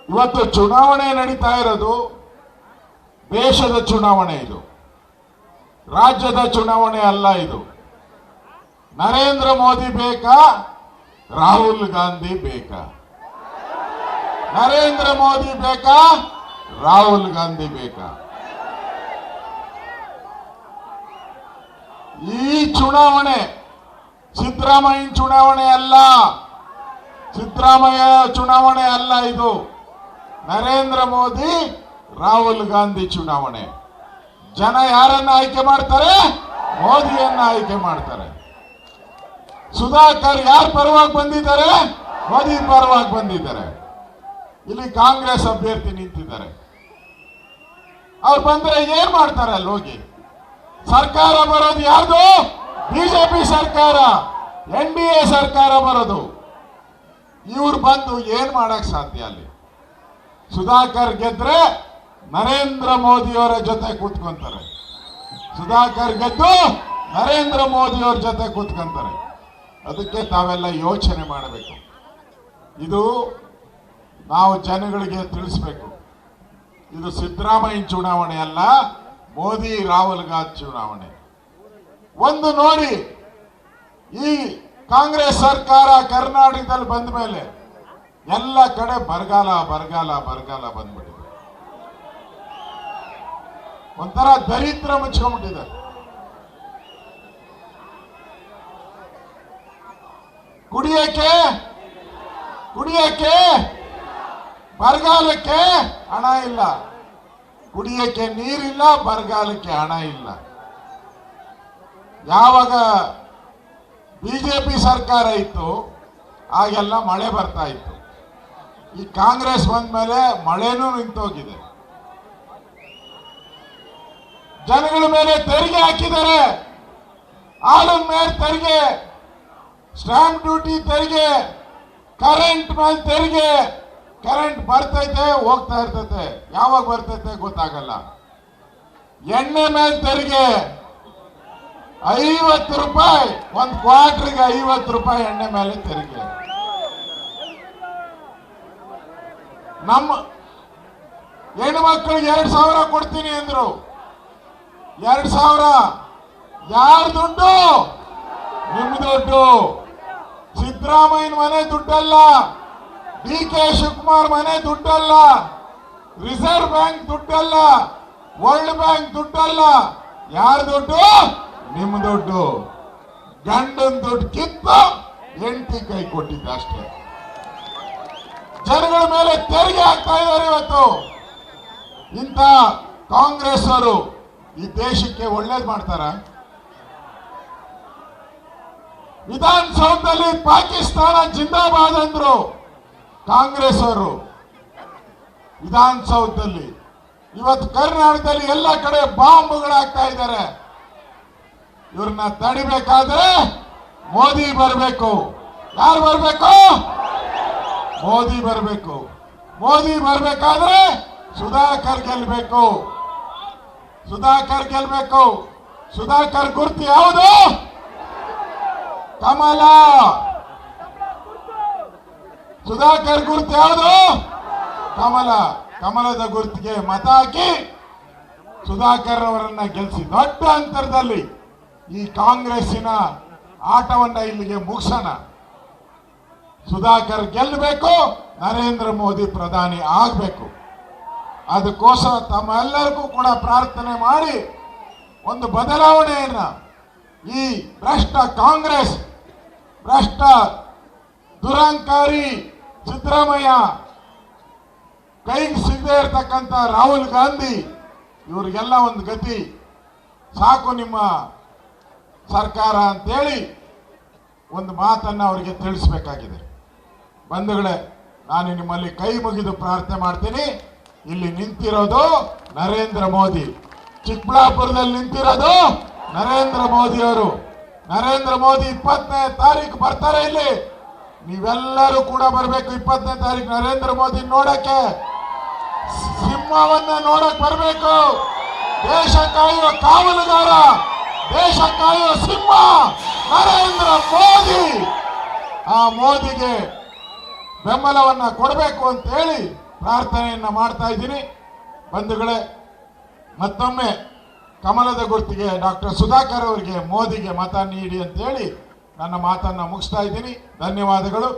ಇವತ್ತು ಚುನಾವಣೆ ನಡೀತಾ ಇರೋದು ದೇಶದ ಚುನಾವಣೆ, ಇದು ರಾಜ್ಯದ ಚುನಾವಣೆ ಅಲ್ಲ. ಇದು ನರೇಂದ್ರ ಮೋದಿ ಬೇಕಾ, ರಾಹುಲ್ ಗಾಂಧಿ ಬೇಕಾ? ನರೇಂದ್ರ ಮೋದಿ ಬೇಕಾ, ರಾಹುಲ್ ಗಾಂಧಿ ಬೇಕಾ? ಈ ಚುನಾವಣೆ ಸಿದ್ದರಾಮಯ್ಯ ಚುನಾವಣೆ ಅಲ್ಲ, ಸಿದ್ದರಾಮಯ್ಯ ಚುನಾವಣೆ ಅಲ್ಲ. ಇದು ನರೇಂದ್ರ ಮೋದಿ ರಾಹುಲ್ ಗಾಂಧಿ ಚುನಾವಣೆ. ಜನ ಯಾರನ್ನ ಆಯ್ಕೆ ಮಾಡ್ತಾರೆ? ಮೋದಿಯನ್ನ ಆಯ್ಕೆ ಮಾಡ್ತಾರೆ. ಸುಧಾಕರ್ ಯಾರ ಪರವಾಗಿ ಬಂದಿದ್ದಾರೆ? ಮೋದಿ ಪರವಾಗಿ ಬಂದಿದ್ದಾರೆ. ಇಲ್ಲಿ ಕಾಂಗ್ರೆಸ್ ಅಭ್ಯರ್ಥಿ ನಿಂತಿದ್ದಾರೆ. ಅವ್ರು ಬಂದ್ರೆ ಏನ್ ಮಾಡ್ತಾರೆ? ಅಲ್ಲಿ ಹೋಗಿ ಸರ್ಕಾರ ಬರೋದು ಯಾರ್ದು? ಬಿಜೆಪಿ ಸರ್ಕಾರ, NDA ಸರ್ಕಾರ ಬರೋದು. ಇವ್ರು ಬಂದು ಏನ್ ಮಾಡಕ್ ಸಾಧ್ಯ? ಅಲ್ಲಿ ಸುಧಾಕರ್ ಗೆದ್ರೆ ನರೇಂದ್ರ ಮೋದಿಯವರ ಜೊತೆ ಕೂತ್ಕೊಂತಾರೆ. ಸುಧಾಕರ್ ಗೆದ್ದು ನರೇಂದ್ರ ಮೋದಿಯವರ ಜೊತೆ ಕೂತ್ಕೊಂತಾರೆ. ಅದಕ್ಕೆ ತಾವೆಲ್ಲ ಯೋಚನೆ ಮಾಡಬೇಕು. ಇದು ನಾವು ಜನಗಳಿಗೆ ತಿಳಿಸ್ಬೇಕು. ಇದು ಸಿದ್ದರಾಮಯ್ಯ ಚುನಾವಣೆ ಅಲ್ಲ, ಮೋದಿ ರಾಹುಲ್ ಗಾಂಧಿ ಚುನಾವಣೆ. ಒಂದು ನೋಡಿ, ಈ ಕಾಂಗ್ರೆಸ್ ಸರ್ಕಾರ ಕರ್ನಾಟಕದಲ್ಲಿ ಬಂದ ಮೇಲೆ ಎಲ್ಲ ಕಡೆ ಬರಗಾಲ ಬರಗಾಲ ಬರಗಾಲ ಬಂದ್ಬಿಟ್ಟಿದೆ. ಒಂಥರ ದರಿದ್ರ ಮುಚ್ಕೊಂಡ್ಬಿಟ್ಟಿದೆ. ಕುಡಿಯಕ್ಕೆ ಬರಗಾಲಕ್ಕೆ ಹಣ ಇಲ್ಲ, ಕುಡಿಯಕ್ಕೆ ನೀರಿಲ್ಲ, ಬರಗಾಲಕ್ಕೆ ಹಣ ಇಲ್ಲ. ಯಾವಾಗ ಬಿಜೆಪಿ ಸರ್ಕಾರ ಇತ್ತು ಆಗೆಲ್ಲ ಮಳೆ ಬರ್ತಾ ಇತ್ತು. ಈ ಕಾಂಗ್ರೆಸ್ ಬಂದ ಮೇಲೆ ಮಳೆನೂ ನಿಂತೋಗಿದೆ. ಜನಗಳ ಮೇಲೆ ತೆರಿಗೆ ಹಾಕಿದ್ದಾರೆ. ಹಾಲಿನ ಮೇಲೆ ತೆರಿಗೆ, ಸ್ಟಾಂಪ್ ಡ್ಯೂಟಿ ತೆರಿಗೆ, ಕರೆಂಟ್ ಮೇಲೆ ತೆರಿಗೆ. ಕರೆಂಟ್ ಬರ್ತೈತೆ ಹೋಗ್ತಾ ಇರ್ತೈತೆ, ಯಾವಾಗ ಬರ್ತೈತೆ ಗೊತ್ತಾಗಲ್ಲ. ಎಣ್ಣೆ ಮೇಲೆ ತೆರಿಗೆ 50 ರೂಪಾಯಿ, ಒಂದು ಕ್ವಾರ್ಟರ್ಗೆ 50 ರೂಪಾಯಿ ಎಣ್ಣೆ ಮೇಲೆ ತೆರಿಗೆ. ನಮ್ಮ ಹೆಣ್ಣು ಮಕ್ಕಳಿಗೆ 2000 ಕೊಡ್ತೀನಿ ಅಂದ್ರು. 2000 ಯಾರ ದುಡ್ಡು? ನಿಮ್ಮ ದುಡ್ಡು. ಸಿದ್ದರಾಮಯ್ಯನ ಮನೆ ದುಡ್ಡಲ್ಲ, DK ಶಿವಕುಮಾರ್ ಮನೆ ದುಡ್ಡಲ್ಲ, ರಿಸರ್ವ್ ಬ್ಯಾಂಕ್ ದುಡ್ಡಲ್ಲ, ವರ್ಲ್ಡ್ ಬ್ಯಾಂಕ್ ದುಡ್ಡಲ್ಲ. ಯಾರ ದುಡ್ಡು? ನಿಮ್ಮ ದುಡ್ಡು. ಗಂಡನ ದುಡ್ಡು ಕಿತ್ತು ಹೆಂಡತಿ ಕೈ ಕೊಟ್ಟಿದ್ದ ಅಷ್ಟೇ. ಜನಗಳ ಮೇಲೆ ತೆರಿಗೆ ಹಾಕ್ತಾ ಇದ್ದಾರೆ ಇವತ್ತು. ಇಂಥ ಕಾಂಗ್ರೆಸ್ ಅವರು ಈ ದೇಶಕ್ಕೆ ಒಳ್ಳೇದು ಮಾಡ್ತಾರ? ವಿಧಾನಸೌಧದಲ್ಲಿ ಪಾಕಿಸ್ತಾನ ಜಿಂದಾಬಾದ್ ಅಂದ್ರು ಕಾಂಗ್ರೆಸ್ ಅವರು. ವಿಧಾನಸೌಧದಲ್ಲಿ ಇವತ್ತು ಕರ್ನಾಟಕದಲ್ಲಿ ಎಲ್ಲ ಕಡೆ ಬಾಂಬ್ಗಳಾಗ್ತಾ ಇದ್ದಾರೆ. ಇವ್ರನ್ನ ತಡಿಬೇಕಾದ್ರೆ ಮೋದಿ ಬರಬೇಕು. ಯಾರು ಬರಬೇಕು? ಮೋದಿ ಬರಬೇಕು. ಮೋದಿ ಬರಬೇಕಾದ್ರೆ ಸುಧಾಕರ್ ಗೆಲ್ಬೇಕು. ಸುಧಾಕರ್ ಗೆಲ್ಬೇಕು. ಸುಧಾಕರ್ ಗುರ್ತು ಯಾವುದು? ಕಮಲ. ಸುಧಾಕರ್ ಗುರ್ತು ಯಾವುದು? ಕಮಲ. ಕಮಲದ ಗುರ್ತಿಗೆ ಮತ ಹಾಕಿ ಸುಧಾಕರ್ ಅವರನ್ನ ಗೆಲ್ಲಿಸಿ ದೊಡ್ಡ ಅಂತರದಲ್ಲಿ ಈ ಕಾಂಗ್ರೆಸ್ಸಿನ ಆಟವನ್ನ ಇಲ್ಲಿಗೆ ಮುಗಿಸೋಣ. ಸುಧಾಕರ್ ಗೆಲ್ಲಬೇಕು, ನರೇಂದ್ರ ಮೋದಿ ಪ್ರಧಾನಿ ಆಗಬೇಕು. ಅದಕ್ಕೋಸ್ಕರ ತಮ್ಮೆಲ್ಲರಿಗೂ ಕೂಡ ಪ್ರಾರ್ಥನೆ ಮಾಡಿ ಒಂದು ಬದಲಾವಣೆಯನ್ನ ಈ ಭ್ರಷ್ಟ ಕಾಂಗ್ರೆಸ್, ಭ್ರಷ್ಟ ದುರಂಕಾರಿ ಸಿದ್ದರಾಮಯ್ಯ, ಕೈಗೆ ಸಿಗದೆ ಇರತಕ್ಕಂಥ ರಾಹುಲ್ ಗಾಂಧಿ, ಇವರಿಗೆಲ್ಲ ಒಂದು ಗತಿ ಸಾಕು ನಿಮ್ಮ ಸರ್ಕಾರ ಅಂತೇಳಿ ಒಂದು ಮಾತನ್ನ ಅವರಿಗೆ ತಿಳಿಸಬೇಕಾಗಿದೆ. ಬಂಧುಗಳೇ, ನಾನು ನಿಮ್ಮಲ್ಲಿ ಕೈ ಮುಗಿದು ಪ್ರಾರ್ಥನೆ ಮಾಡ್ತೀನಿ. ಇಲ್ಲಿ ನಿಂತಿರೋದು ನರೇಂದ್ರ ಮೋದಿ, ಚಿಕ್ಕಬಳ್ಳಾಪುರದಲ್ಲಿ ನಿಂತಿರೋದು ನರೇಂದ್ರ ಮೋದಿ ಅವರು. ನರೇಂದ್ರ ಮೋದಿ 20ನೇ ತಾರೀಕು ಬರ್ತಾರೆ ಇಲ್ಲಿ. ನೀವೆಲ್ಲರೂ ಕೂಡ ಬರಬೇಕು 20ನೇ ತಾರೀಕು ನರೇಂದ್ರ ಮೋದಿ ನೋಡಕ್ಕೆ. ಸಿಂಹವನ್ನ ನೋಡಕ್ ಬರಬೇಕು. ದೇಶ ಕಾಯುವ ಕಾವಲುಗಾರ, ದೇಶ ಕಾಯುವ ಸಿಂಹ ನರೇಂದ್ರ ಮೋದಿ. ಆ ಮೋದಿಗೆ ಬೆಂಬಲವನ್ನ ಕೊಡಬೇಕು ಅಂತ ಹೇಳಿ ಪ್ರಾರ್ಥನೆಯನ್ನ ಮಾಡ್ತಾ ಇದ್ದೀನಿ. ಬಂಧುಗಳೇ, ಮತ್ತೊಮ್ಮೆ ಕಮಲದ ಗುರ್ತಿಗೆ ಡಾಕ್ಟರ್ ಸುಧಾಕರ್ ಅವರಿಗೆ, ಮೋದಿಗೆ ಮತ ನೀಡಿ ಅಂತ ಹೇಳಿ ನನ್ನ ಮಾತನ್ನ ಮುಗಿಸ್ತಾ ಇದ್ದೀನಿ. ಧನ್ಯವಾದಗಳು.